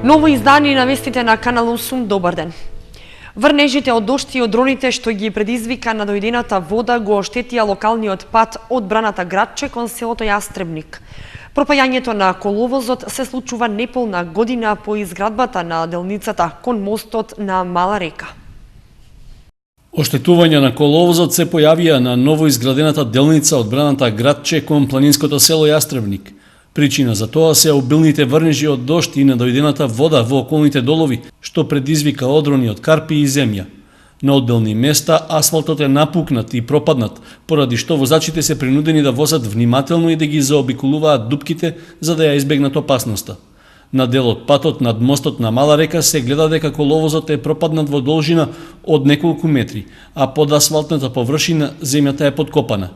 Ново издание на вестите на Канал 8. Добар ден. Врнежите од дожд и од дроните што ги предизвика на дојдената вода го оштетија локалниот пат од браната Градче кон селото Јастребник. Пропајањето на коловозот се случува неполна година по изградбата на делницата кон мостот на Мала река. Оштетување на коловозот се појавија на ново изградената делница од браната Градче кон планинското село Јастребник. Причина за тоа се обилните врнежи од дожд и недојдената вода во околните долови, што предизвика одрони од карпи и земја. На одделни места асфалтот е напукнат и пропаднат, поради што возачите се принудени да возат внимателно и да ги заобиколуваат дупките за да ја избегнат опасноста. На дел од патот над мостот на Мала река се гледа дека коловозот е пропаднат во должина од неколку метри, а под асфалтната површина земјата е подкопана.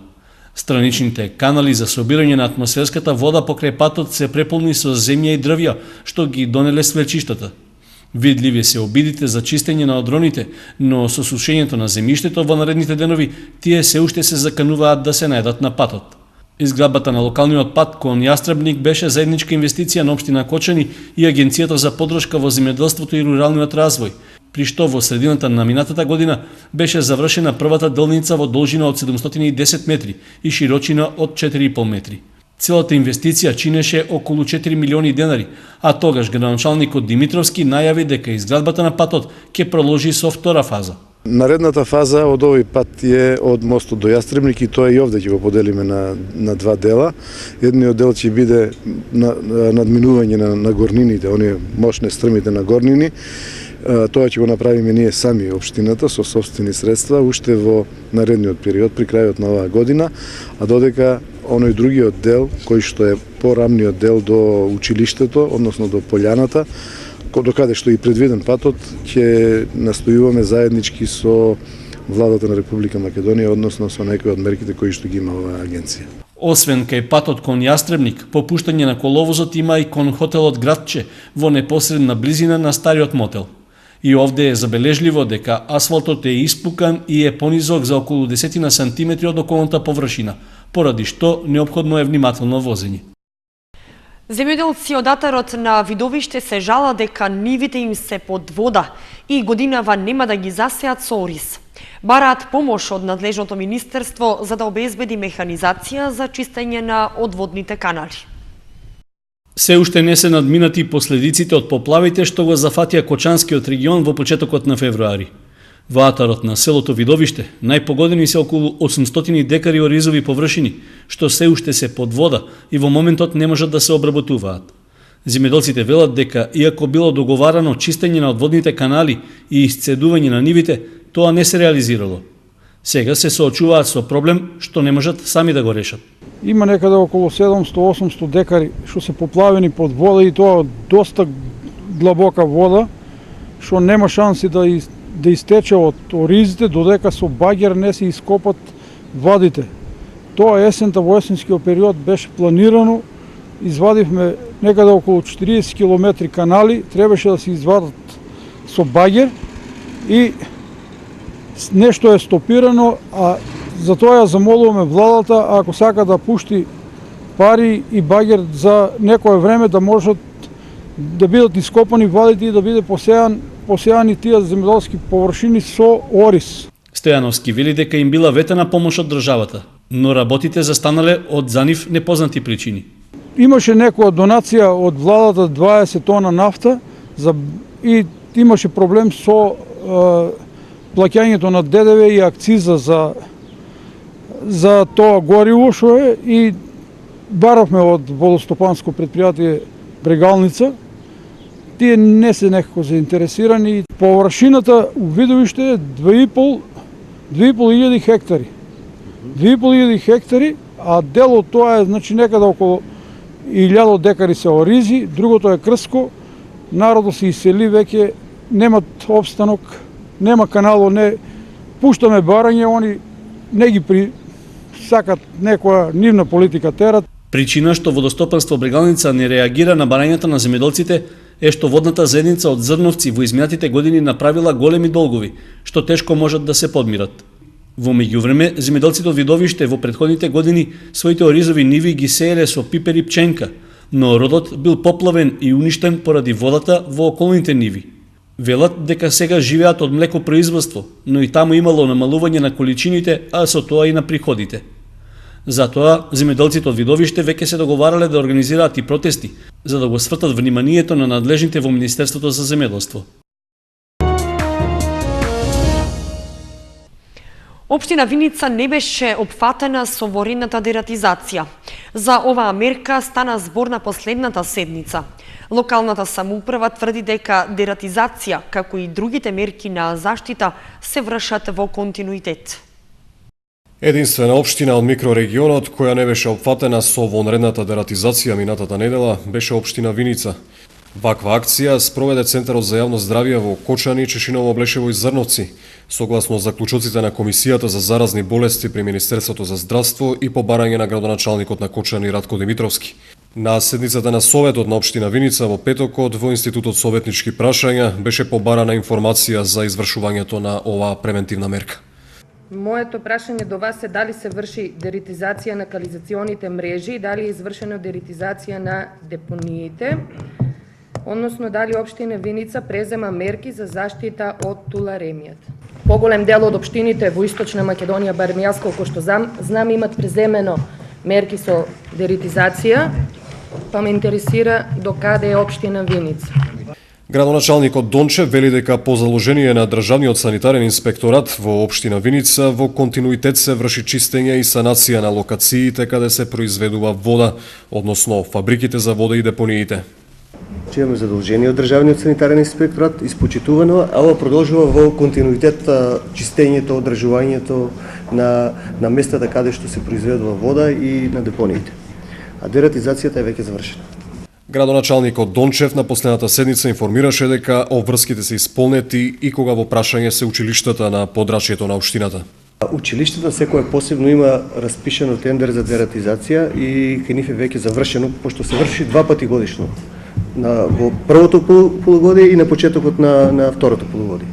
Страничните канали за собирање на атмосферската вода покрај патот се преполни со земја и дрвја, што ги донеле свлечиштата. Видливи се обидите за чистење на одроните, но со сушењето на земјиштето во наредните денови, тие се уште се закануваат да се најдат на патот. Изградбата на локалниот пат кон Јастребник беше заедничка инвестиција на општина Кочани и Агенцијата за поддршка во земјоделството и руралниот развој, при што во средината на минатата година беше завршена првата делница во должина од 710 метри и широчина од 4,5 метри. Целата инвестиција чинеше околу 4 милиони денари, а тогаш градоначалникот Димитровски најави дека изградбата на патот ќе проложи со втора фаза. Наредната фаза од овој пат е од мостот до Јастребник и тоа и овде ќе го поделиме на два дела. Едниот дел ќе биде надминување на горнините, оние мощни стрмите на горнини. Тоа ќе го направиме ние сами општината со сопствени средства уште во наредниот период при крајот на оваа година, а додека оној другиот дел кој што е порамниот дел до училиштето, односно до полјаната, до каде што и предвиден патот, ќе настојуваме заеднички со владата на Република Македонија, односно со некои од мерките кои што ги има оваа агенција. Освен кај патот кон Јастребник, попуштање на коловозот има и кон хотелот Градче во непосредна близина на стариот мотел. И овде е забележливо дека асфалтот е испукан и е понизок за околу 10 сантиметри од околната површина, поради што неопходно е внимателно возење. Земјоделци од атарот на Видовиште се жала дека нивите им се под вода и годинава нема да ги засеат со ориз. Бараат помош од надлежното министерство за да обезбеди механизација за чистење на одводните канали. Се уште не се надминати последиците од поплавите што го зафатија Кочанскиот регион во почетокот на февруари. Во атарот на селото Видовиште најпогодени се околу 800 декари оризови површини, што се уште се под вода и во моментот не можат да се обработуваат. Земјоделците велат дека иако било договарано чистење на одводните канали и исцедување на нивите, тоа не се реализирало. Сега се соочуваат со проблем што не можат сами да го решат. Има некаде околу 700-800 декари што се поплавени под вода и тоа доста длабока вода, што нема шанси да истече од оризите додека со багер не се ископат вадите. Тоа есента во есенскиот период беше планирано, извадивме некаде околу 40 километри канали, требаше да се извадат со багер и нешто е стопирано, а затоа ја замолуваме владата, ако сака да пушти пари и багер за некое време да можат да бидат ископани вадите и да биде посејани тие земјоделски површини со ориз. Стојановски вели дека им била ветена помош од државата, но работите застанале од за нив непознати причини. Имаше некоја донација од владата 20 тона нафта и имаше проблем со плаќањето на ДДВ и акциза за тоа гориво што е и баравме од водостопанско предпријатие Брегалница. Тие не се некако заинтересирани. Површината у Видовиште е 2.500 хектари. 2.500 хектари, а дел од тоа е значи некаде околу 1000 декари се оризи, другото е крско. Народот се исели веќе, немат обстанок, нема канало, не пуштаме барање, они не ги сакат некоја нивна политика терат. Причина што Водостопанство Брегалница не реагира на барањата на земјоделците е што водната заедница од Зрновци во изминатите години направила големи долгови, што тешко можат да се подмират. Во меѓувреме, земјоделците од Видовиште во претходните години своите оризови ниви ги сееле со пипер и пченка, но родот бил поплавен и уништен поради водата во околните ниви. Велат дека сега живеат од млекопроизводство, но и таму имало намалување на количините, а со тоа и на приходите. Затоа, земјоделците од Видовиште веќе се договарале да организираат и протести, за да го свртат вниманието на надлежните во Министерството за земјоделство. Општина Виница не беше опфатена со воредната дератизација. За оваа мерка стана збор на последната седница. Локалната самоуправа тврди дека дератизација, како и другите мерки на заштита, се вршат во континуитет. Единствена општина од микрорегионот која не беше опфатена со вонредната дератизација минатата недела беше општина Виница. Ваква акција спроведе Центарот за јавно здравје во Кочани, Чешиново, Блешево и Зрновци, согласно заклучоците на Комисијата за заразни болести при Министерството за здравство и по барање на градоначалникот на Кочани Радко Димитровски. На седницата на Советот на општина Виница во петокот во Институтот Советнички прашања беше побарана информација за извршувањето на оваа превентивна мерка. Моето прашање до вас е дали се врши деретизација на канализационите мрежи и дали е извршена деретизација на депониите, односно дали општина Виница презема мерки за заштита од туларемијата. Поголем дел од општините во Источна Македонија, барем јас колку што знам, имат преземено мерки со деретизација, па ме интересира до каде е општина Виница. Градоначалникот Дончев вели дека по заложение на Државниот санитарен инспекторат во општина Виница во континуитет се врши чистење и санација на локациите каде се произведува вода, односно фабриките за вода и депониите. Че имаме задолжение од Државниот санитарен инспекторат, испочитувано, а ова продолжува во континуитет чистењето, одржувањето на местата каде што се произведува вода и на депониите. А дератизацијата е веќе завршена. Градоначалникот Дончев на последната седница информираше дека обврските се исполнети и кога во прашање се училиштата на подрачјето на општината. Училиштата секоја посебно има распишено тендер за дератизација и кај нив е веќе завршено, пошто се врши два пати годишно. Во првото полугодие и на почетокот на второто полугодие.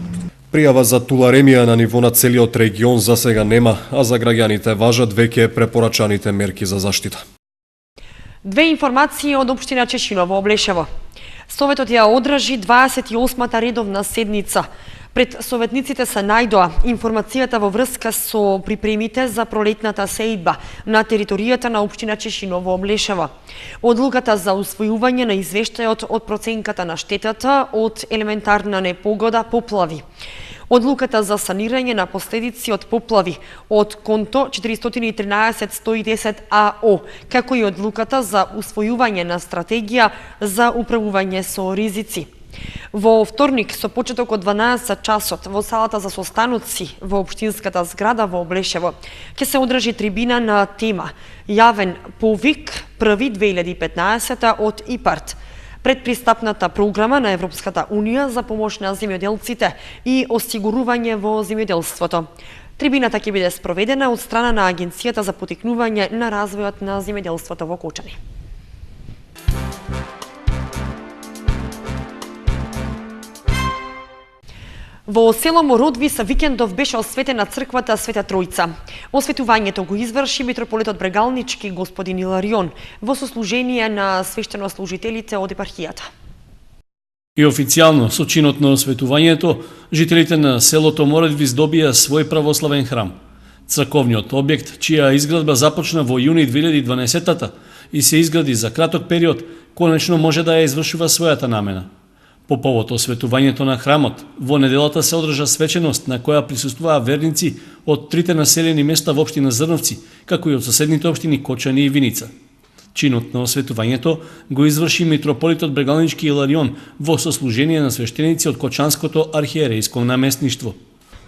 Пријава за туларемија на ниво на целиот регион за сега нема, а за граѓаните важат веќе препорачаните мерки за заштита. Две информации од општина Чешиново, Блешево. Советот ја одржи 28-та редовна седница. Пред советниците се најдоа информацијата во врска со припремите за пролетната сеидба на територијата на општина Чешиново, Блешево. Одлуката за усвојување на извештајот од проценката на штетата од елементарна непогода поплави. Одлуката за санирање на последици од поплави од конто 413-110 АО, како и одлуката за усвојување на стратегија за управување со ризици. Во вторник, со почеток од 12 часот, во салата за состаноци во општинската зграда во Блешево, ќе се одржи трибина на тема Јавен повик први 2015 од ИПАРТ, предпристапната програма на Европската Унија за помош на земјоделците и осигурување во земјоделството. Трибината ќе биде спроведена од страна на Агенцијата за потикнување на развојот на земјоделството во Кочани. Во село Мородвис викендов беше осветена црквата Света Тројца. Осветувањето го изврши митрополитот Брегалнички господин Иларион во сослужение на свештенослужителите од епархијата. И официјално со чинот на осветувањето, жителите на селото Мородвис добија свој православен храм. Црковниот објект, чија изградба започна во јуни 2012 и се изгради за краток период, конечно може да ја извршува својата намена. По повод осветувањето на храмот, во неделата се одржа свеченост на која присуствуваа верници од трите населени места во општина Зрновци, како и од соседните општини Кочани и Виница. Чинот на осветувањето го изврши митрополитот Брегалнички Иларион во сослужение на свештеници од Кочанското архиерејско наместништво.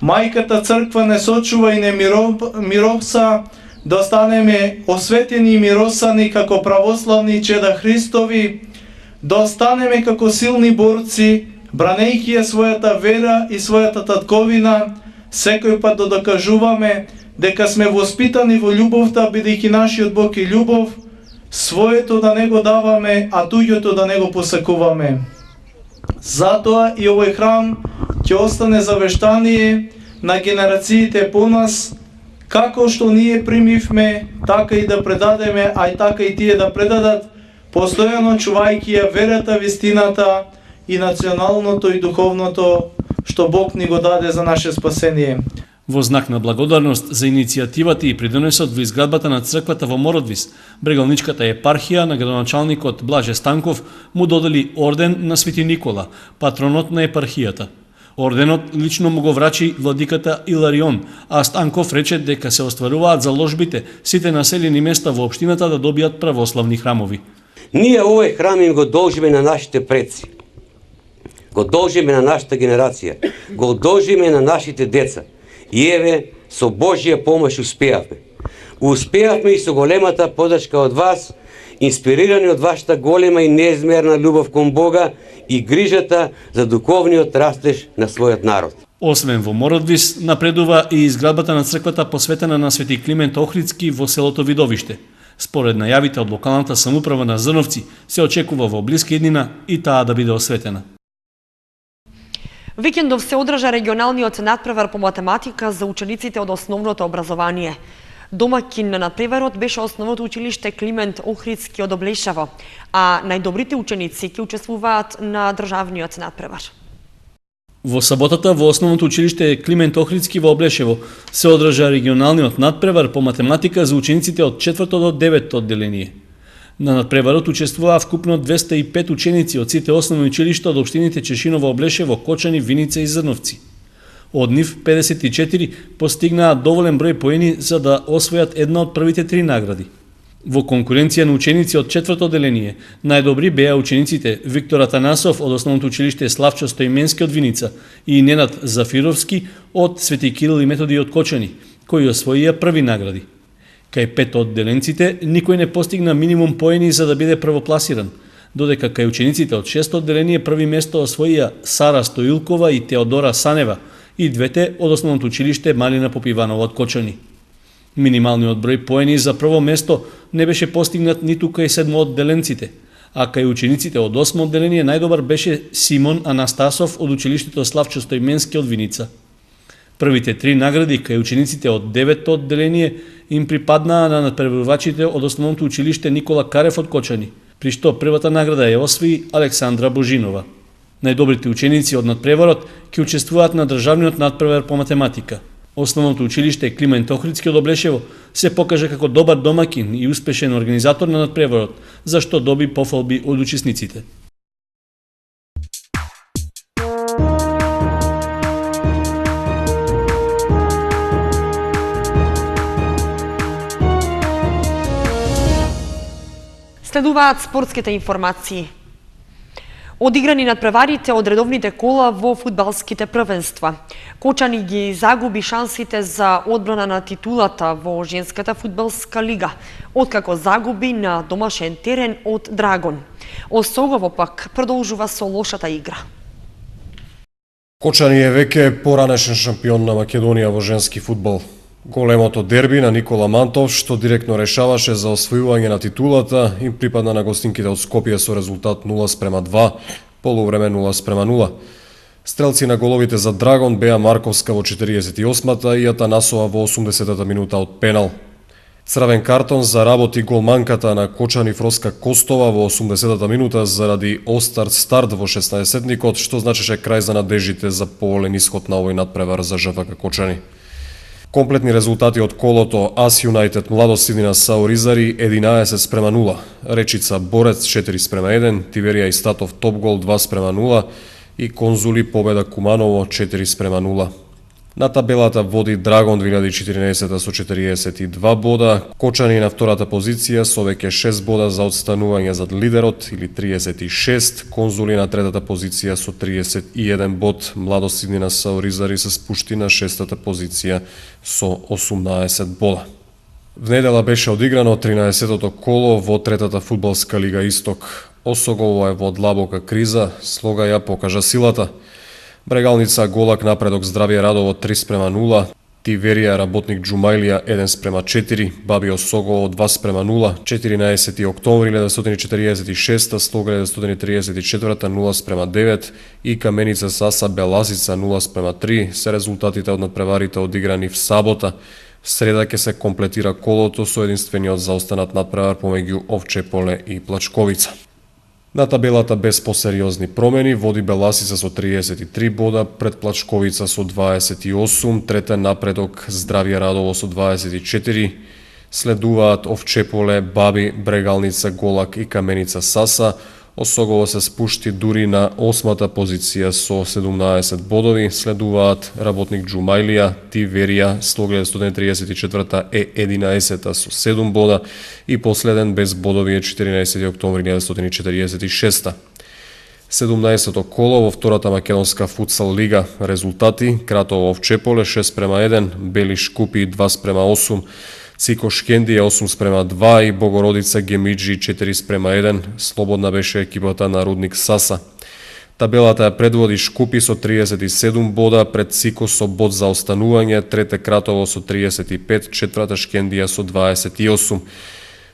Мајката црква не сочува и не мировса да станеме осветени и миросани како православни чеда Христови, да останеме како силни борци, бранејќи ја својата вера и својата татковина, секој пат да докажуваме дека сме воспитани во љубовта, бидејќи нашиот Бог е љубов, своето да не го даваме, а туѓото да не го посакуваме. Затоа и овој храм ќе остане завештание на генерациите по нас, како што ние примивме, така и да предадеме, а и така и тие да предадат, постојано чувајќи ја верата, вистината и националното и духовното што Бог ни го даде за наше спасение. Во знак на благодарност за иницијативата и придонесот во изградбата на црквата во Мородвис, Брегалничката епархија на градоначалникот Блаже Станков му додели орден на Свети Никола, патронот на епархијата. Орденот лично му го врачи владиката Иларион, а Станков рече дека се остваруваат заложбите сите населени места во општината да добијат православни храмови. Ние овој храм им го должиме на нашите предци. Го должиме на нашата генерација. Го должиме на нашите деца. И еве, со Божја помош успеавме. Успеавме и со големата подршка од вас, инспирирани од вашата голема и неизмерна љубов кон Бога и грижата за духовниот растеж на својот народ. Освен во Мородвис, напредува и изградбата на црквата посветена на Свети Климент Охридски во селото Видовиште. Според најавите од локалната самоуправа на Зрновци, се очекува во блиска иднина и таа да биде осветена. Викендов се одржа регионалниот надпревар по математика за учениците од основното образование. Домакин на надпреварот беше основното училиште Климент Охридски од Облешево, а најдобрите ученици ќе учествуваат на државниот надпревар. Во саботата во основното училиште Климент Охридски во Облешево се одржа регионалниот надпревар по математика за учениците од 4 до 9 одделение. На надпреварот учествуваа вкупно 205 ученици од сите основни училишта од општините Чешиново, Облешево, Кочани, Виница и Зрновци. Од нив 54 постигнаа доволен број поени за да освојат една од првите 3 награди. Во конкуренција на ученици од 4 одделение, најдобри беа учениците Виктор Атанасов од основното училиште Славчо Стоименски од Виница и Ненад Зафировски од Свети Кирил и Методи од Кочани, кои освоија први награди. Кај 5 одделенците никој не постигна минимум поени за да биде првопласиран, додека кај учениците од 6 одделение први место освоија Сара Стоилкова и Теодора Санева и двете од основното училиште Малина Попиванова од Кочани. Минималниот број поени за прво место не беше постигнат ниту кај 7 одделенците, а кај учениците од 8 одделение најдобар беше Симон Анастасов од училиштето Славчо Стоименски од Виница. Првите 3 награди кај учениците од 9 одделение им припаднаа на надпреварувачите од основното училиште Никола Карев од Кочани, при што првата награда ја освои Александра Божинова. Најдобрите ученици од надпреварот ќе учествуваат на државниот надпревар по математика. Основното училиште Климент Охридски од Облешево се покажа како добар домакин и успешен организатор на надпреварот, за што доби пофалби од учесниците. Следуваат спортските информации. Одиграни надпреварите од редовните кола во фудбалските првенства. Кочани ги загуби шансите за одбрана на титулата во женската фудбалска лига, откако загуби на домашен терен од Драгон. Осогово пак продолжува со лошата игра. Кочани е веќе поранешен шампион на Македонија во женски фудбал. Големото дерби на Никола Мантов, што директно решаваше за освојување на титулата, им припадна на гостинките од Скопје со резултат 0:2, полувреме 0:0. Стрелци на головите за Драгон беа Марковска во 48-та и Атанасова во 80-та минута од пенал. Црвен картон заработи голманката на Кочани Фроска Костова во 80-та минута заради остар старт во 16-никот, што значеше крај за надежите за поволен исход на овој надпревар за ЖФК Кочани. Комплетни резултати од колото Ас Юнајтед Младост Сидина Саоризари 11:0, Речица Борец 4:1, Тиверија и Статов Топгол 2:0 и Конзули победа Куманово 4:0. На табелата води Драгон 2014 со 42 бода, Кочани на втората позиција со веќе 6 бода за отстанување зад лидерот или 36, Конзули на третата позиција со 31 бод, Младост Сидина Саоризари се спушти на шестата позиција со 18 бода. В недела беше одиграно 13-тото коло во третата фудбалска лига Исток. Осогово е во длабока криза, слога ја покажа силата. Брегалница Голак напредок Здравје Радово 3:0, Тиверија Работник Џумајлија 1:4, Баби Осогово 2:0, 14 октомври 1946, Слога 1934 0:9 и Каменица Саса Белазица 0:3 се резултатите од надпреварите одиграни в сабота Среда ќе се комплетира колото со единствениот заостанат надпревар помеѓу Овче поле и Плачковица. На табелата без посериозни промени води Беласица со 33 бода, пред Плачковица со 28, трета напредок Здравје Радово со 24, следуваат Овчеполе, Баби, Брегалница, Голак и Каменица Саса. Осогово се спушти дури на 8-та позиција со 17 бодови, следуваат Работник Джумајлија, Тиверија, Стоглед 134-та е 11-та со 7 бода и последен без бодови е 14 октомври 1946-та. 17-то коло во втората македонска футсал лига. Резултати: Кратово Овчеполе 6:1, Бели Шкупи 2:8, Цико Шкендија 8:2 и Богородица Гемиджи 4:1. Слободна беше екипата на Рудник Саса. Табелата ја предводи Шкупи со 37 бода, пред Цико со бод за останување, трете Кратово со 35, четврата Шкендија со 28.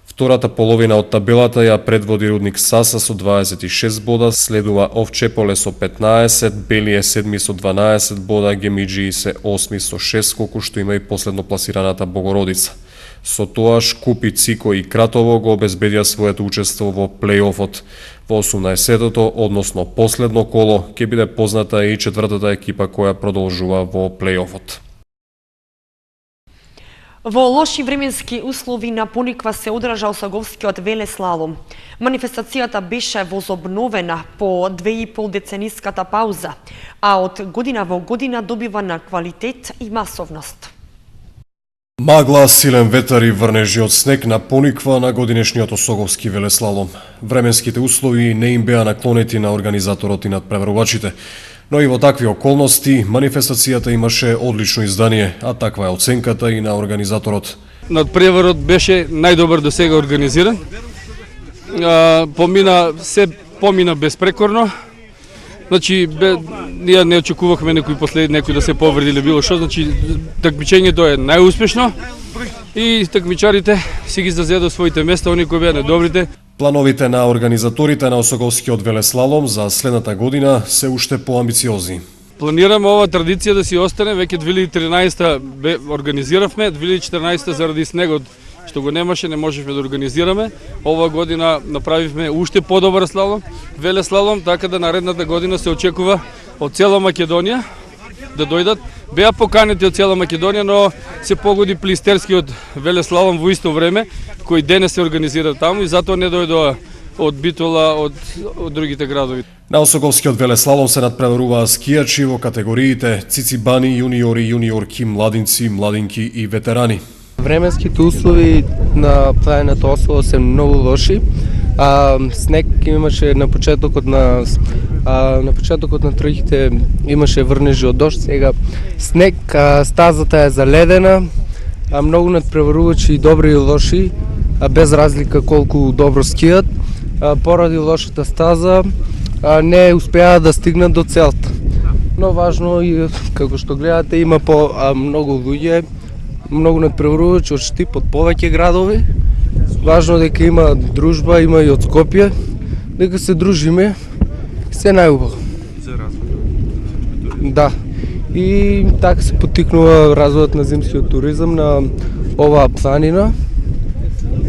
Втората половина од табелата ја предводи Рудник Саса со 26 бода, следува Овчеполе со 15, Бели е 7 со 12 бода, Гемиджи се 8 со 6, колку што има и последно пласираната Богородица. Со тоа Шкупи, Цико и Кратово го обезбедија своето учество во плей-офот. Во 18-тото, односно последно коло, ќе биде позната и четвртата екипа која продолжува во плей-офот. Во лоши временски услови на Пониква се одржа Осоговскиот велеслалом. Манифестацијата беше возобновена по 2,5 децениската пауза, а од година во година добива на квалитет и масовност. Магла, силен ветар и врнежи од снег на Пониква на годинешниот Осоговски велеслалом. Временските услови не им беа наклонети на организаторот и надпреварувачите, но и во такви околности манифестацијата имаше одлично издание, а таква е оценката и на организаторот. Надпреварот беше најдобар до сега организиран. Помина безпрекорно. Значи, ние не очекувахме некој да се повреди или било што, значи такмичењето е најуспешно и такмичарите си ги зазедо своите места, оние кои беа недобрите. Плановите на организаторите на Осоговскиот велеслалом за следната година се уште поамбициозни. Планираме ова традиција да си остане, веќе 2013 организиравме, 2014 заради снегот што го немаше, не можевме да организираме. Ова година направивме уште подобар слалом, велеслалом, така да наредната година се очекува од цела Македонија да дојдат. Беа поканети од цела Македонија, но се погоди Плистерскиот велеслалом во исто време, кој денес се организира таму и затоа не дојдоа од Битола, од другите градови. На Осоговскиот велеслалом се надпреваруваа скијачи во категориите цицибани, јуниори, јуниорки, младинци, младинки и ветерани. Временските услови на планината Осово се многу лоши. Снег имаше на почетокот на тргите, имаше врнежи од дожд, сега снег, стазата е заледена, многу надпреварувачи добри и лоши, без разлика колку добро скијат, поради лошата стаза не успеа да стигнат до целта. Но важно и како што гледате има многу луѓе, многу надпреварувачи од Штип, од повеќе градови. Важно дека има дружба, има и од Скопје, дека се дружиме, се најубаво. Да. И така се поттикнува развојот на зимскиот туризам на оваа планина,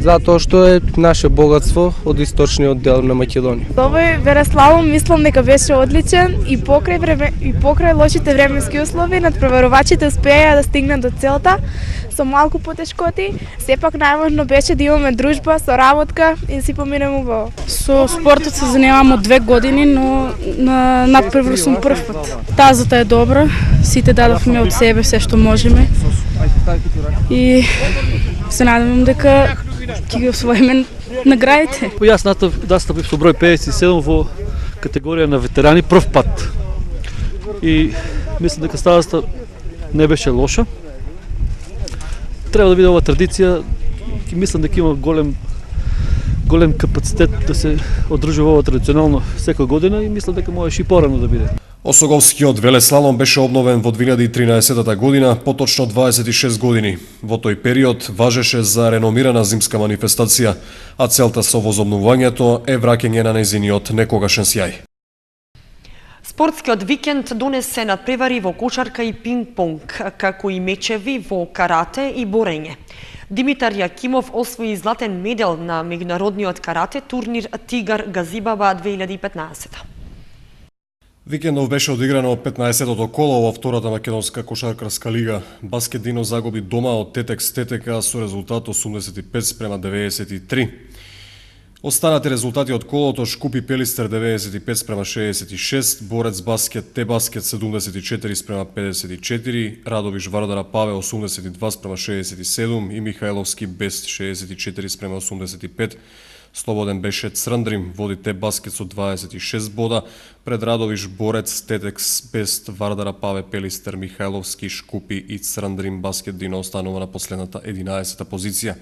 затоа што е наше богатство од источниот дел на Македонија. Овој велеслалом мислам дека беше одличен и покрај лошите временски услови надпреварувачите успеа да стигнат до целта со малку потешкоти. Сепак најважно беше да имаме дружба, соработка и да си поминеме убаво. Со спортот се занимавам од 2 години, но на надпревар сум прв пат. Тазата е добра, сите дадовме од себе се што можеме. И се надевам дека ќе ги освоиме наградите. Јас настапив со број 57 во категорија на ветерани прв пат. И мислам дека стазата не беше лоша. Треба да биде ова традиција, мислам дека има голем капацитет да се одржува ова традиционално секоја година и мислам дека можеше и порано да биде. Осоговскиот велеслалом беше обновен во 2013 година, поточно 26 години. Во тој период важеше за реномирана зимска манифестација, а целта со возобновувањето е враќање на нејзиниот некогашен сјај. Спортскиот викенд донесе надпревари во кошарка и пинг-понг, како и мечеви во карате и борење. Димитар Јакимов освои златен медал на меѓународниот карате турнир Тигар Газибаба 2015. Викендов беше одиграно 15-тото коло во втората македонска кошаркарска лига. Баскет Дино загуби дома од Тетекс ТТК со резултат 85-93. Останати резултати од колото: Шкупи Пелистер 95-66, Борец Баскет Т-Баскет 74-54, Радовиш Вардара Паве 82-67 и Михајловски Бест 64-85. Слободен беше Црндрим, води Т-Баскет со 26 бода, пред Радовиш, Борец, Тетекс, Бест, Вардара Паве, Пелистер, Михајловски, Шкупи и Црндрим. Баскет Дино останува на последната 11-та позиција.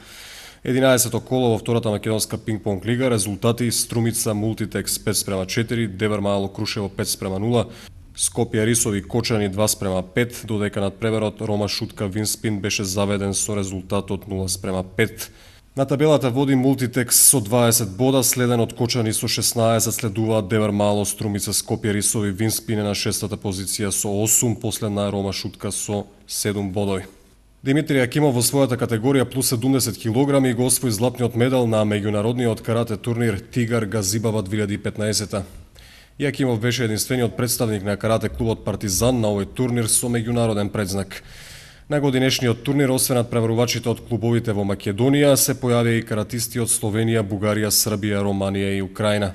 11-то коло во втората македонска пинг-понг лига, резултати: Струмица Мултитекс 5-4, Девер Мало Крушево 5-0, Скопје Рисови Кочани 2-5, додека над преверот Рома Шутка Винспин беше заведен со резултатот 0-5. На табелата води Мултитекс со 20 бода, следен од Кочани со 16, следуваат Девер Мало, Струмица, Скопје Рисови, Винспин е на 6-та позиција со 8, последна Рома Шутка со 7 бодови. Димитар Јакимов во својата категорија плюс 70 килограми го освои златниот медал на меѓународниот карате турнир Тигар Газибаба 2015. Јакимов беше единствениот представник на карате клубот Партизан на овој турнир со меѓународен предзнак. На годинешниот турнир, освен надпреварувачите од клубовите во Македонија, се појавија и каратисти од Словенија, Бугарија, Србија, Романија и Украина.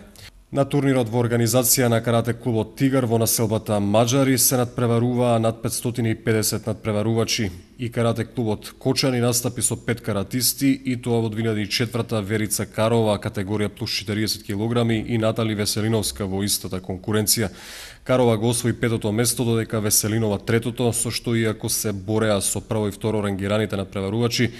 На турнирот во организација на карате клубот Тигар во населбата Маџари се надпреваруваа над 550 надпреварувачи и карате клубот Кочани настапи со 5 каратисти, и тоа во 2004 Верица Карова категорија плюс 40 килограми и Натали Веселиновска во истата конкуренција. Карова го освои 5-то место, додека Веселинова 3-то, со што иако се бореа со прво и второ рангираните надпреварувачи,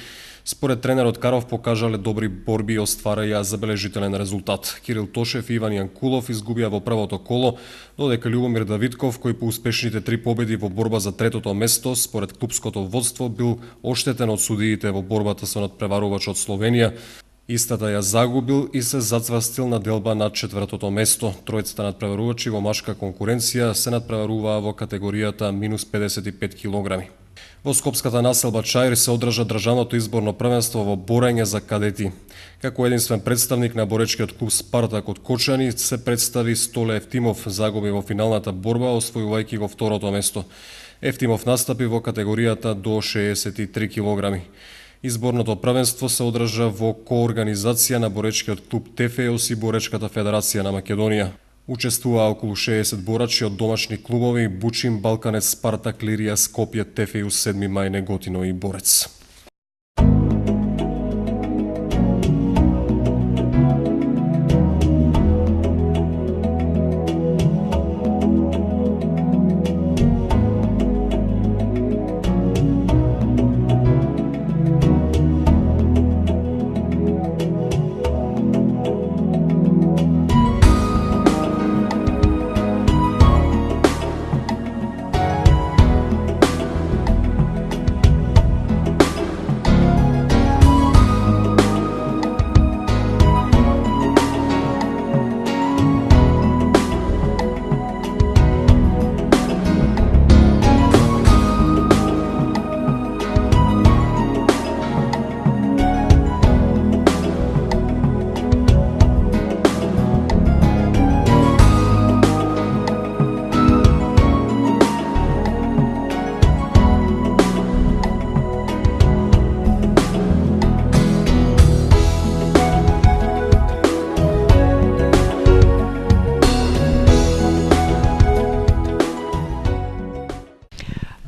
според тренерот Каров покажале добри борби и оствараја забележителен резултат. Кирил Тошев и Иван Јанкулов изгубија во првото коло, додека Љубомир Давидков, кој по успешните 3 победи во борба за 3-то место, според клубското водство, бил оштетен од судиите во борбата со надпреварувач од Словенија. Истата ја загубил и се зацврстил на делба над 4-то место. Тројцата надпреварувачи во машка конкуренција се надпреваруваа во категоријата минус 55 килограми. Во скопската населба Чаир се одржа државното изборно првенство во борење за кадети. Како единствен представник на боречкиот клуб Спартак од Кочани се представи Столе Ефтимов, загуби во финалната борба, освојувајќи го второто место. Ефтимов настапи во категоријата до 63 килограми. Изборното првенство се одржа во коорганизација на боречкиот клуб Тефеос и Боречката федерација на Македонија. Учествуваа околу 60 борачи од домашни клубови Бучим, Балканец, Спартак, Лирија, Скопје, Тефеус, 7 мај, Неготино и Борец.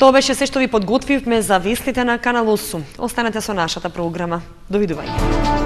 Тоа беше се што ви подготвивме за вестите на Канал 8. Останете со нашата програма. Довидување.